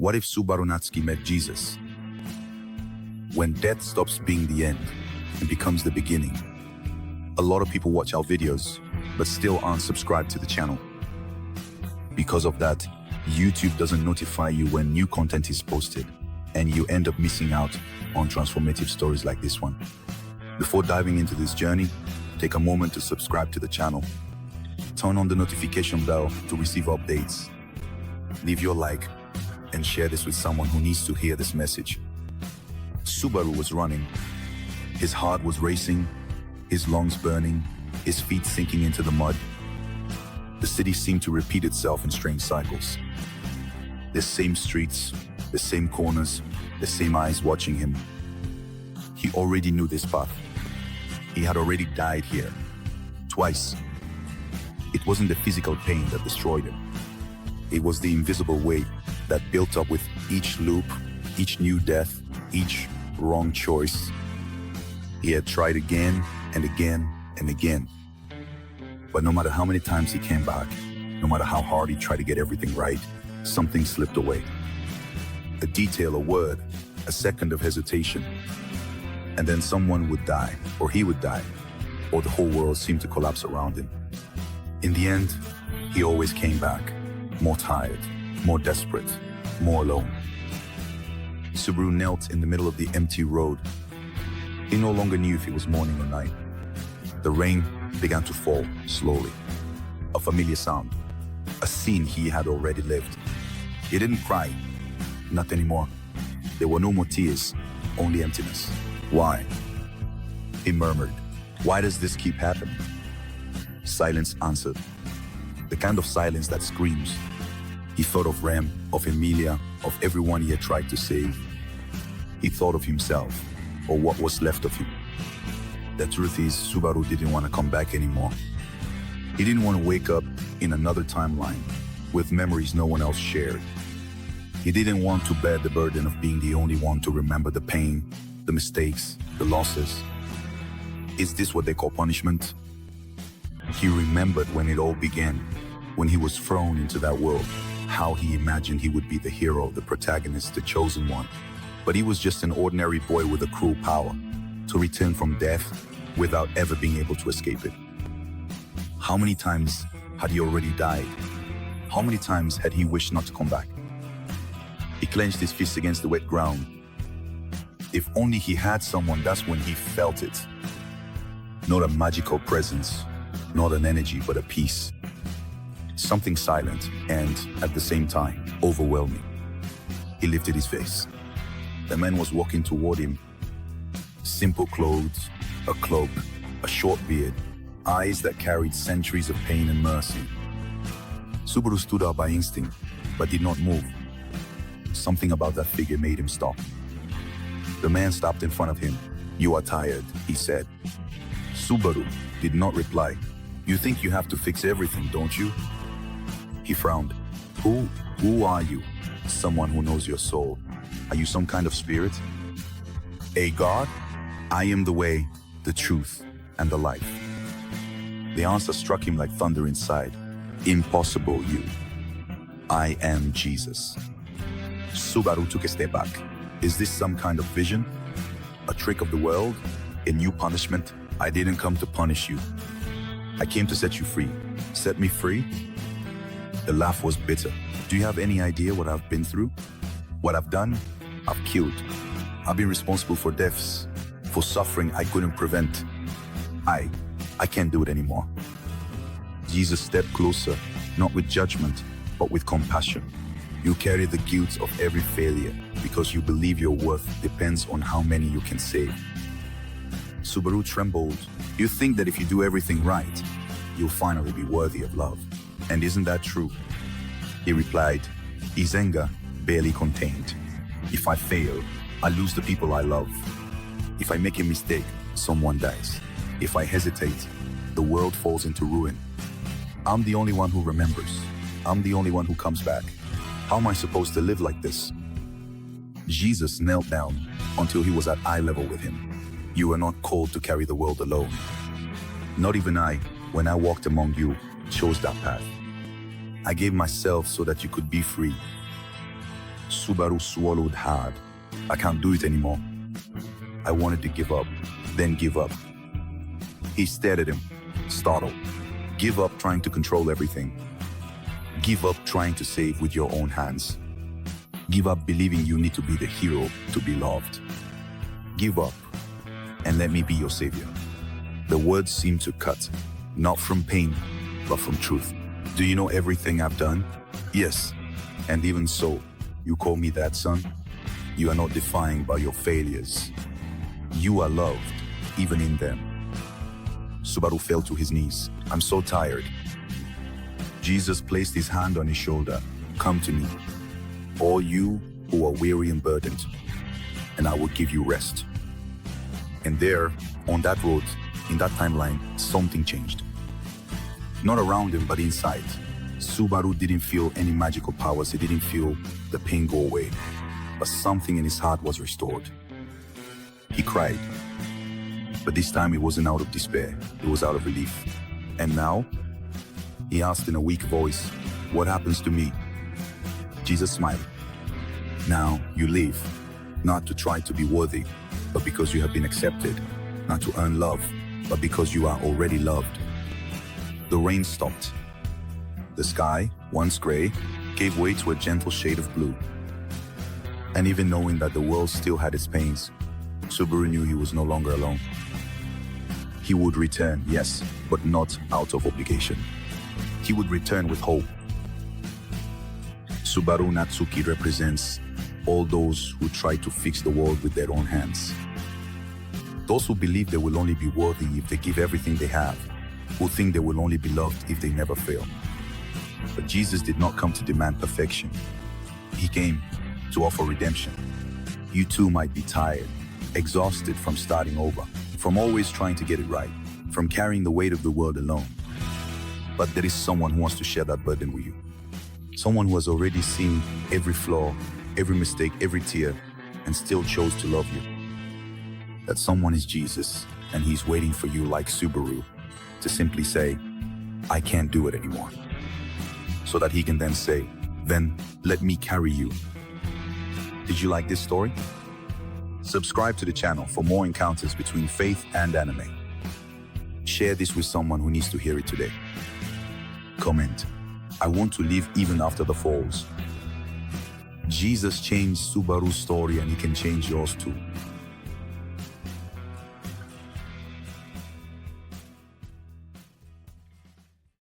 What if Subaru Natsuki met Jesus? When death stops being the end and becomes the beginning. A lot of people watch our videos, but still aren't subscribed to the channel. Because of that, YouTube doesn't notify you when new content is posted, and you end up missing out on transformative stories like this one. Before diving into this journey, take a moment to subscribe to the channel. Turn on the notification bell to receive updates. Leave your like and share this with someone who needs to hear this message. Subaru was running. His heart was racing, his lungs burning, his feet sinking into the mud. The city seemed to repeat itself in strange cycles. The same streets, the same corners, the same eyes watching him. He already knew this path. He had already died here, twice. It wasn't the physical pain that destroyed him. It was the invisible weight that built up with each loop, each new death, each wrong choice. He had tried again and again and again. But no matter how many times he came back, no matter how hard he tried to get everything right, something slipped away. A detail, a word, a second of hesitation. And then someone would die, or he would die, or the whole world seemed to collapse around him. In the end, he always came back, more tired, more desperate, more alone. Subaru knelt in the middle of the empty road. He no longer knew if it was morning or night. The rain began to fall slowly. A familiar sound, a scene he had already lived. He didn't cry, not anymore. There were no more tears, only emptiness. Why? He murmured. Why does this keep happening? Silence answered. The kind of silence that screams. He thought of Rem, of Emilia, of everyone he had tried to save. He thought of himself, or what was left of him. The truth is, Subaru didn't want to come back anymore. He didn't want to wake up in another timeline, with memories no one else shared. He didn't want to bear the burden of being the only one to remember the pain, the mistakes, the losses. Is this what they call punishment? He remembered when it all began, when he was thrown into that world, how he imagined he would be the hero, the protagonist, the chosen one. But he was just an ordinary boy with a cruel power, to return from death without ever being able to escape it. How many times had he already died? How many times had he wished not to come back? He clenched his fist against the wet ground. If only he had someone, that's when he felt it. Not a magical presence, not an energy, but a peace. Something silent and, at the same time, overwhelming. He lifted his face. The man was walking toward him. Simple clothes, a cloak, a short beard, eyes that carried centuries of pain and mercy. Subaru stood up by instinct, but did not move. Something about that figure made him stop. The man stopped in front of him. "You are tired," he said. Subaru did not reply. "You think you have to fix everything, don't you?" He frowned. Who are you? Someone who knows your soul. Are you some kind of spirit? A god? I am the way, the truth, and the life. The answer struck him like thunder inside. Impossible, you. I am Jesus. Subaru took a step back. Is this some kind of vision? A trick of the world? A new punishment? I didn't come to punish you. I came to set you free. Set me free? The laugh was bitter. Do you have any idea what I've been through? What I've done? I've killed. I've been responsible for deaths, for suffering I couldn't prevent. I can't do it anymore. Jesus stepped closer, not with judgment, but with compassion. You carry the guilt of every failure because you believe your worth depends on how many you can save. Subaru trembled. You think that if you do everything right, you'll finally be worthy of love. And isn't that true? He replied, his anger barely contained. If I fail, I lose the people I love. If I make a mistake, someone dies. If I hesitate, the world falls into ruin. I'm the only one who remembers. I'm the only one who comes back. How am I supposed to live like this? Jesus knelt down until he was at eye level with him. You are not called to carry the world alone. Not even I, when I walked among you, chose that path. I gave myself so that you could be free. Subaru swallowed hard. I can't do it anymore. I wanted to give up, then give up. He stared at him, startled. Give up trying to control everything. Give up trying to save with your own hands. Give up believing you need to be the hero to be loved. Give up and let me be your savior. The words seemed to cut, not from pain, but from truth. Do you know everything I've done? Yes, and even so, you call me that, son? You are not defined by your failures. You are loved, even in them. Subaru fell to his knees. I'm so tired. Jesus placed his hand on his shoulder. Come to me, all you who are weary and burdened, and I will give you rest. And there, on that road, in that timeline, something changed. Not around him, but inside. Subaru didn't feel any magical powers. He didn't feel the pain go away. But something in his heart was restored. He cried. But this time it wasn't out of despair. It was out of relief. And now, he asked in a weak voice, what happens to me? Jesus smiled. Now you live, not to try to be worthy, but because you have been accepted, not to earn love, but because you are already loved. The rain stopped. The sky, once gray, gave way to a gentle shade of blue. And even knowing that the world still had its pains, Subaru knew he was no longer alone. He would return, yes, but not out of obligation. He would return with hope. Subaru NATSUKI represents all those who try to fix the world with their own hands. Those who believe they will only be worthy if they give everything they have, who think they will only be loved if they never fail. But Jesus did not come to demand perfection. He came to offer redemption. You too might be tired, exhausted from starting over, from always trying to get it right, from carrying the weight of the world alone. But there is someone who wants to share that burden with you. Someone who has already seen every flaw, every mistake, every tear, and still chose to love you. That someone is Jesus, and he's waiting for you like Subaru to simply say, I can't do it anymore. So that he can then say, then let me carry you. Did you like this story? Subscribe to the channel for more encounters between faith and anime. Share this with someone who needs to hear it today. Comment, I want to live even after the falls. Jesus changed Subaru's story and he can change yours too.